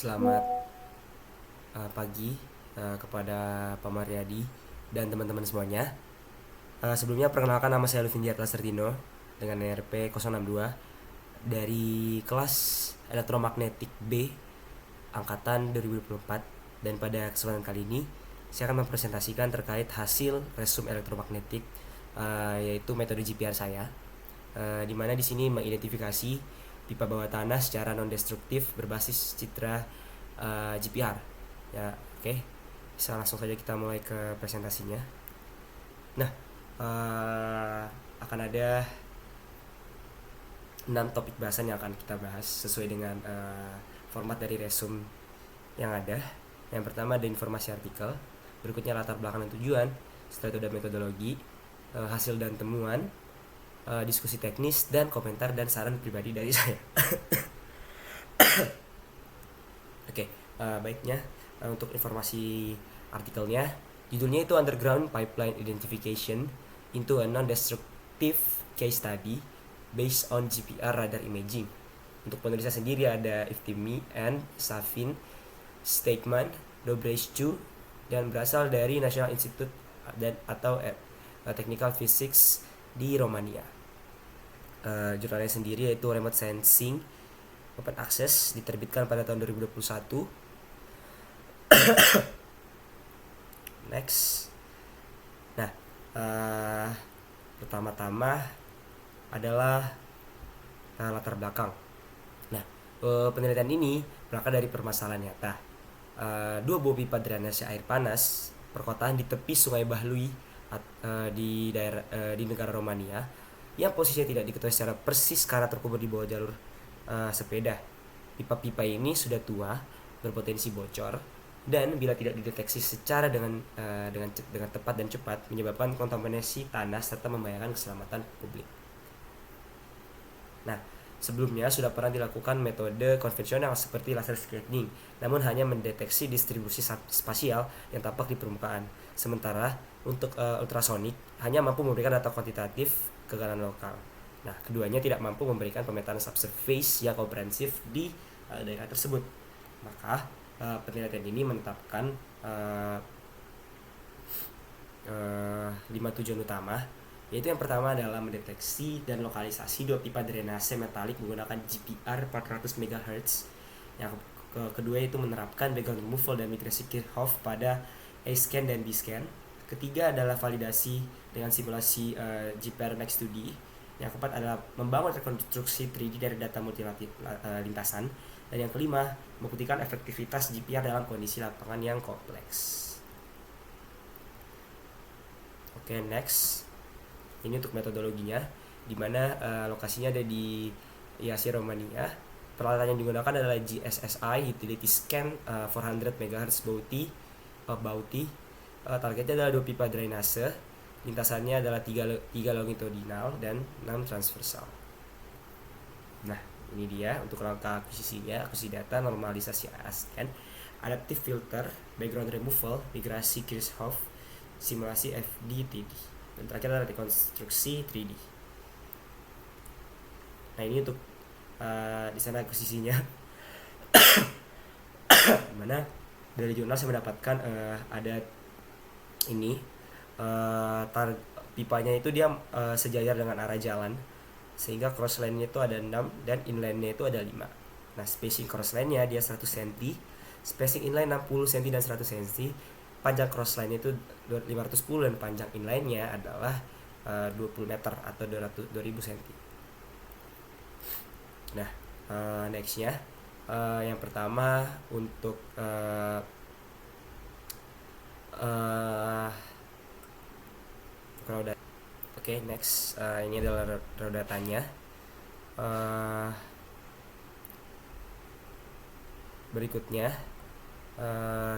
Selamat pagi kepada Pak Mariadi dan teman-teman semuanya. Sebelumnya perkenalkan, nama saya Luvin Diatla Sertino dengan NRP 062 dari kelas Elektromagnetik B angkatan 2024, dan pada kesempatan kali ini saya akan mempresentasikan terkait hasil resum elektromagnetik, yaitu metode GPR saya, di mana di sini mengidentifikasi pipa bawah tanah secara non destruktif berbasis citra GPR. Ya, oke. Bisa langsung saja kita mulai ke presentasinya. Nah, akan ada 6 topik bahasan yang akan kita bahas sesuai dengan format dari resum yang ada. Yang pertama ada informasi artikel, berikutnya latar belakang dan tujuan, setelah itu ada metodologi, hasil dan temuan, diskusi teknis, dan komentar dan saran pribadi dari saya. Oke, baiknya untuk informasi artikelnya, judulnya itu Underground Pipeline Identification into a Non-Destructive Case Study Based on GPR Radar Imaging. Untuk penulisnya sendiri ada Iftimi and Safin Steikman Dobrescu, dan berasal dari National Institute atau Technical Physics di Romania. Jurnalnya sendiri yaitu Remote Sensing Open Access, diterbitkan pada tahun 2021. Next. Nah, pertama-tama adalah latar belakang. Nah, penelitian ini berangkat dari permasalahan nyata. Dua buah pipa drainase air panas perkotaan di tepi Sungai Bahlui di negara Romania, yang posisinya tidak diketahui secara persis karena terkubur di bawah jalur sepeda. Pipa-pipa ini sudah tua, berpotensi bocor, dan bila tidak dideteksi secara dengan tepat dan cepat menyebabkan kontaminasi tanah serta membahayakan keselamatan publik. Nah, sebelumnya sudah pernah dilakukan metode konvensional seperti laser scanning, namun hanya mendeteksi distribusi spasial yang tampak di permukaan. Sementara untuk ultrasonik hanya mampu memberikan data kuantitatif kegagalan lokal. Nah, keduanya tidak mampu memberikan pemetaan subsurface yang komprehensif di daerah tersebut. Maka penelitian ini menetapkan 5 tujuan utama, yaitu yang pertama adalah mendeteksi dan lokalisasi dua pipa drainase metalik menggunakan GPR 400 MHz. Yang kedua itu menerapkan background removal dan migrasi Kirchhoff pada A-scan dan B-scan. Ketiga adalah validasi dengan simulasi GPR Max 2D. Yang keempat adalah membangun rekonstruksi 3D dari data lintasan. Dan yang kelima, membuktikan efektivitas GPR dalam kondisi lapangan yang kompleks. Oke, next. Ini untuk metodologinya, di mana lokasinya ada di Iași, Romania. Peralatan yang digunakan adalah GSSI Utility Scan 400 MHz Bauti. Targetnya adalah 2 pipa drainase. Lintasannya adalah 3 longitudinal dan 6 transversal. Nah, ini dia untuk langkah akuisisinya: akuisisi data, normalisasi A-scan, adaptive filter, background removal, migrasi Kirchhoff, simulasi FDTD, dan terakhir adalah rekonstruksi 3D. Nah, ini untuk di sana akuisisinya. Dimana dari jurnal saya mendapatkan ada ini pipanya itu dia sejajar dengan arah jalan, sehingga crossline-nya itu ada 6 dan inline-nya itu ada 5. Nah, spacing crossline-nya dia 100 cm, spacing inline 60 cm dan 100 cm. Panjang crossline itu 510 dan panjang inline-nya adalah 20 meter atau 2000 cm. Nah, next-nya yang pertama untuk roda. Oke, next. Ini adalah roda datanya. Berikutnya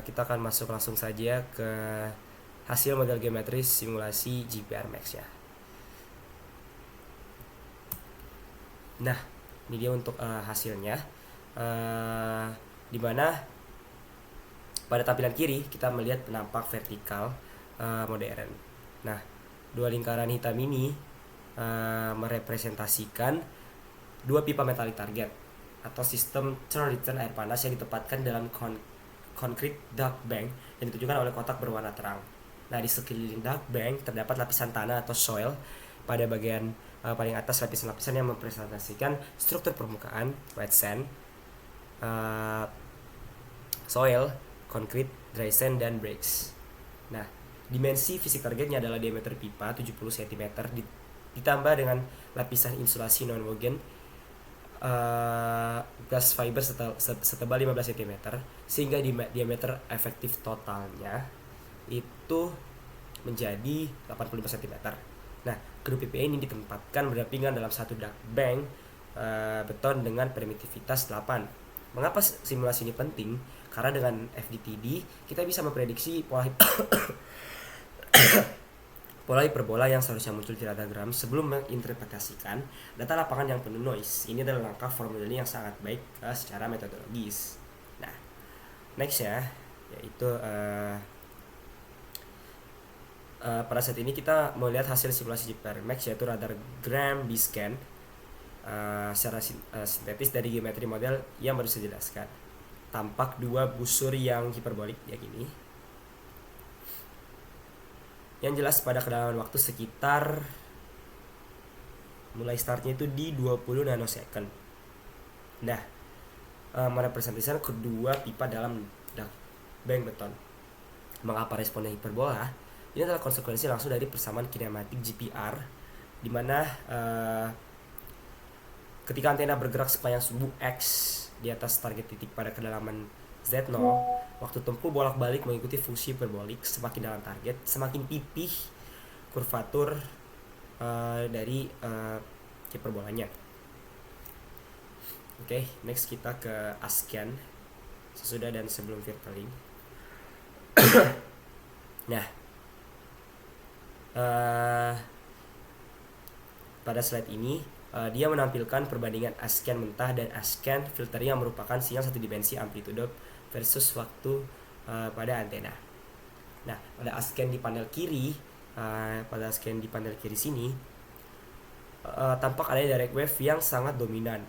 kita akan masuk langsung saja ke hasil model geometris simulasi GPR Max ya. Nah, ini dia untuk hasilnya, dimana pada tampilan kiri kita melihat penampak vertikal modern. Nah, dua lingkaran hitam ini merepresentasikan dua pipa metalik target. atau sistem turn return air panas yang ditempatkan dalam concrete duct bank yang ditunjukkan oleh kotak berwarna terang. Nah, di sekeliling duct bank terdapat lapisan tanah atau soil. Pada bagian paling atas lapisan-lapisan yang mempresentasikan struktur permukaan, wet sand, soil, concrete, dry sand, dan bricks. Nah, dimensi fisik targetnya adalah diameter pipa 70 cm ditambah dengan lapisan insulasi non-woven glass fiber setebal 15 cm, sehingga diameter efektif totalnya itu menjadi 85 cm. Nah, kedua PPA ini ditempatkan berdampingan dalam satu duct bank beton dengan permitivitas 8. Mengapa simulasi ini penting? Karena dengan FDTD kita bisa memprediksi pola hiperbola yang seharusnya muncul di radagram sebelum menginterpretasikan data lapangan yang penuh noise. Ini adalah langkah formulir yang sangat baik secara metodologis. Nah, next ya, yaitu pada saat ini kita melihat hasil simulasi GPRMax, yaitu radar gram B-scan secara sintetis dari geometri model yang baru saya jelaskan. Tampak dua busur yang hiperbolik ya gini. Yang jelas pada kedalaman waktu sekitar mulai startnya itu di 20 nanosecond. Nah, merepresentasikan kedua pipa dalam bank beton. Mengapa responnya hiperbola? Ini adalah konsekuensi langsung dari persamaan kinematik GPR, di mana ketika antena bergerak sepanjang subuh X di atas target titik pada kedalaman Z0, waktu tempuh bolak-balik mengikuti fungsi hiperbolik. Semakin dalam target, semakin pipih kurvatur dari hiperbolanya. Oke, next kita ke ASCEN sesudah dan sebelum filtering. Nah, pada slide ini dia menampilkan perbandingan ASCEN mentah dan ASCEN filtering yang merupakan sinyal satu dimensi amplitude versus waktu pada antena. Nah, pada ASCEN di panel kiri, sini tampak ada direct wave yang sangat dominan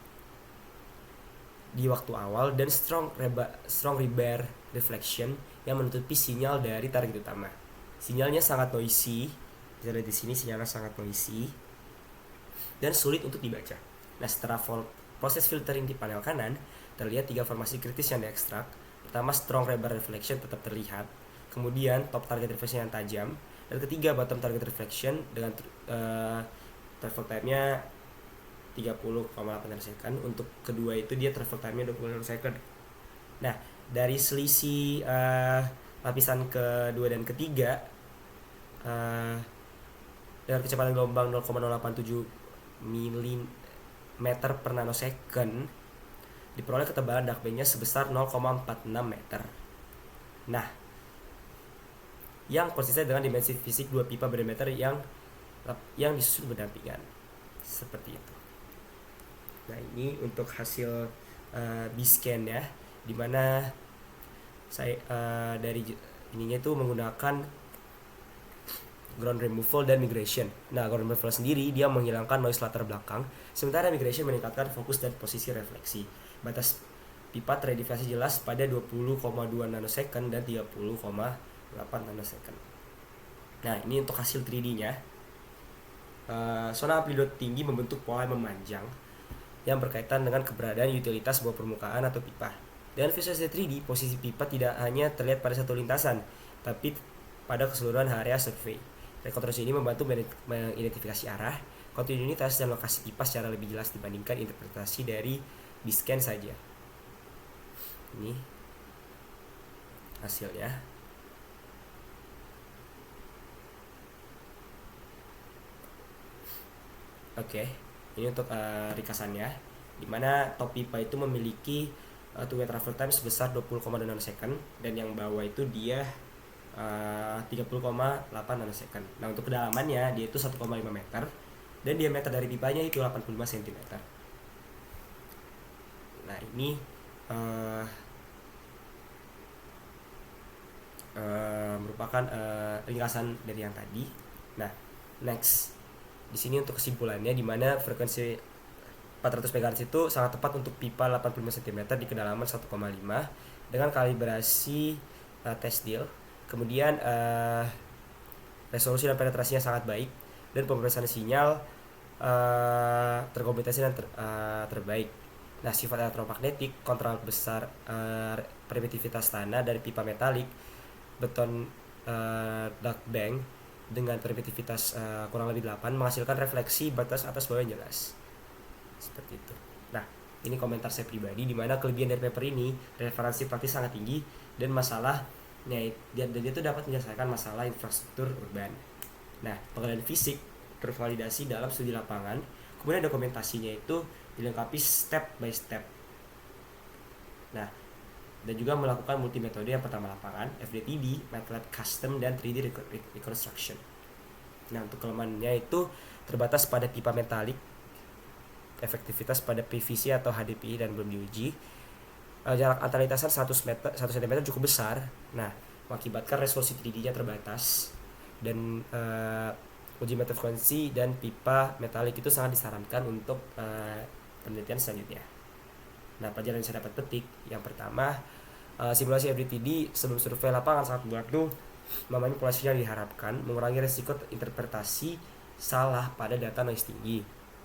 di waktu awal dan strong rebar reflection yang menutupi sinyal dari target utama. Sinyalnya sangat noisy. Bisa lihat di sini sinyalnya sangat noisy dan sulit untuk dibaca. Nah, setelah proses filtering di panel kanan, terlihat 3 formasi kritis yang diekstrak. Pertama, strong rebar reflection tetap terlihat. Kemudian, top target reflection yang tajam. Dan ketiga, bottom target reflection dengan travel time-nya 30,8 nanosecond. Untuk kedua itu dia travel time-nya 20 nanosecond. Nah, dari selisih lapisan kedua dan ketiga dengan kecepatan gelombang 0,087 mm per nanosecond, diperoleh ketebalan duct band-nya sebesar 0,46 meter. Nah, yang konsisten dengan dimensi fisik dua pipa berdiameter yang disusun berdampingan seperti itu. Nah, ini untuk hasil B-scan ya, dimana saya dari ininya itu menggunakan ground removal dan migration. Nah, ground removal sendiri dia menghilangkan noise latar belakang, sementara migration meningkatkan fokus dan posisi refleksi. Batas pipa terdefinisi jelas pada 20,2 nanosecond dan 30,8 nanosecond. Nah, ini untuk hasil 3D-nya. Zona amplitude tinggi membentuk pola memanjang yang berkaitan dengan keberadaan utilitas sebuah permukaan atau pipa. Dengan visualisasi 3D, posisi pipa tidak hanya terlihat pada satu lintasan, tapi pada keseluruhan area survei. Rekonstruksi ini membantu mengidentifikasi arah, kontinuitas, dan lokasi pipa secara lebih jelas dibandingkan interpretasi dari B-scan saja. Ini hasilnya. Oke, ini untuk ringkasannya, dimana top pipa itu memiliki two-way travel time sebesar 20,2 nanosecond, dan yang bawah itu dia 30,8 nanosecond. Nah, untuk kedalamannya dia itu 1,5 meter dan diameter dari pipanya itu 85 cm. Nah, ini merupakan ringkasan dari yang tadi. Nah, next di sini untuk kesimpulannya, di mana frekuensi 400 MHz itu sangat tepat untuk pipa 85 cm di kedalaman 1,5 dengan kalibrasi test deal. Kemudian resolusi dan penetrasinya sangat baik dan pemrosesan sinyal terkomputasi dan terbaik. Nah, sifat elektromagnetik, kontrol besar permitivitas tanah dari pipa metalik, beton duct bank dengan permitivitas kurang lebih 8 menghasilkan refleksi batas atas bawah yang jelas. Seperti itu. Nah, ini komentar saya pribadi, di mana kelebihan dari paper ini referensi praktis sangat tinggi dan masalahnya dia itu dapat menyelesaikan masalah infrastruktur urban. Nah, pengendalian fisik tervalidasi dalam studi lapangan, kemudian dokumentasinya itu dilengkapi step by step. Nah, dan juga melakukan multi metode, yang pertama lapangan, FDTD, MATLAB custom, dan 3D reconstruction. Nah, untuk kelemahannya itu terbatas pada pipa metalik, efektivitas pada PVC atau HDPE dan belum diuji. Jarak antar lintasan 1 cm cukup besar. Nah, mengakibatkan resolusi 3D-nya terbatas dan uji meter frekuensi dan pipa metalik itu sangat disarankan untuk penelitian selanjutnya. Nah, pelajaran yang saya dapat petik, yang pertama, simulasi FDTD sebelum survei lapangan sangat membantu memanipulasi yang diharapkan, mengurangi risiko interpretasi salah pada data noise tinggi.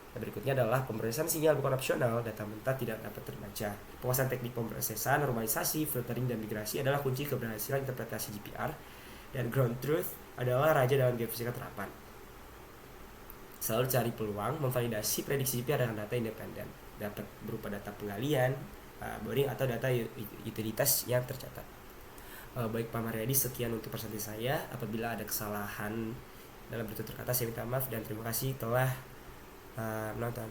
Nah, berikutnya adalah pemrosesan sinyal bukan opsional, data mentah tidak dapat terbaca. Penguasaan teknik pemrosesan, normalisasi, filtering, dan migrasi adalah kunci keberhasilan interpretasi GPR, dan ground truth adalah raja dalam geofisika terapan. Selalu cari peluang memvalidasi prediksi GPR dengan data independen, dapat berupa data penggalian, boring, atau data utilitas yang tercatat. Baik Pak Mariadi, sekian untuk presentasi saya. Apabila ada kesalahan dalam bertutur kata, saya minta maaf dan terima kasih telah menonton.